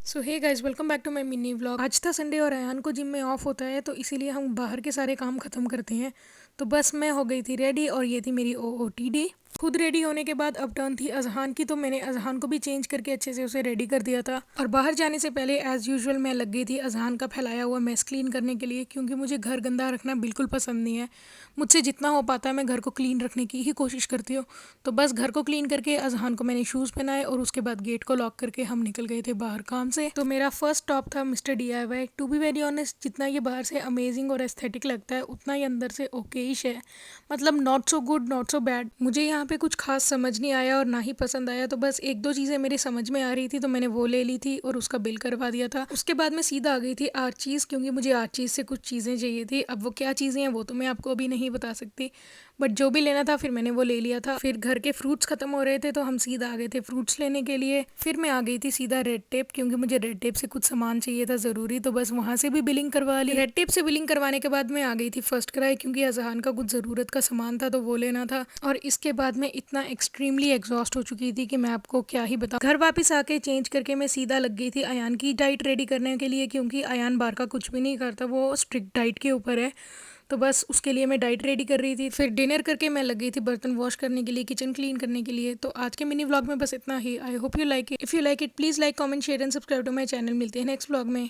So hey guys, welcome back to my mini vlog. आज था Sunday और अयान को जिम में ऑफ होता है, तो इसीलिए हम बाहर के सारे काम ख़त्म करते हैं। तो बस मैं हो गई थी रेडी और ये थी मेरी ओओटी डे। खुद रेडी होने के बाद अब टर्न थी अजहान की, तो मैंने अजहान को भी चेंज करके अच्छे से उसे रेडी कर दिया था। और बाहर जाने से पहले एज़ यूजुअल मैं लग गई थी अजहान का फैलाया हुआ मेस क्लीन करने के लिए, क्योंकि मुझे घर गंदा रखना बिल्कुल पसंद नहीं है। मुझसे जितना हो पाता है मैं घर को क्लीन रखने की ही कोशिश करती हूँ। तो बस घर को क्लीन करके अजहान को मैंने शूज़ पहनाए और उसके बाद गेट को लॉक करके हम निकल गए थे बाहर काम से। तो मेरा फर्स्ट स्टॉप था mister DIY। To be very honest, जितना ये बाहर से अमेजिंग और एस्थेटिक लगता है उतना ही अंदर से ओके ही है। मतलब not so good not so bad. मुझे यहाँ पे कुछ खास समझ नहीं आया और ना ही पसंद आया, तो बस एक दो चीज़ें मेरी समझ में आ रही थी तो मैंने वो ले ली थी और उसका बिल करवा दिया था। उसके बाद मैं सीधा आ गई थी आर्चीज़, क्योंकि मुझे आर्चीज़ से कुछ चीज़ें चाहिए थी। अब वो क्या चीज़ें हैं वो तो मैं आपको अभी नहीं बता सकती, बट जो भी लेना था फिर मैंने वो ले लिया था। फिर घर के फ्रूट्स खत्म हो रहे थे तो हम सीधा आ गए थे फ्रूट्स लेने के लिए। फिर मैं आ गई थी सीधा रेड टेप, क्योंकि मुझे रेड टेप से कुछ सामान चाहिए था ज़रूरी, तो बस वहाँ से भी बिलिंग करवा ली। रेड टेप से बिलिंग करवाने के बाद मैं आ गई थी फर्स्ट क्राई, क्योंकि अजहान का कुछ ज़रूरत का सामान था तो वो लेना था। और इसके बाद मैं इतना एक्सट्रीमली एग्जॉस्ट हो चुकी थी कि मैं आपको क्या ही बताऊं। घर वापस आके चेंज करके मैं सीधा लग गई थी अयान की डाइट रेडी करने के लिए, क्योंकि अयान बाहर का कुछ भी नहीं करता, वो स्ट्रिक्ट डाइट के ऊपर है। तो बस उसके लिए मैं डाइट रेडी कर रही थी। फिर डिनर करके मैं लग गई थी बर्तन वॉश करने के लिए, किचन क्लीन करने के लिए। तो आज के मिनी व्लॉग में बस इतना ही। I hope you like it. If you like it please like comment share and subscribe to my channel. मिलते हैं नेक्स्ट व्लॉग में।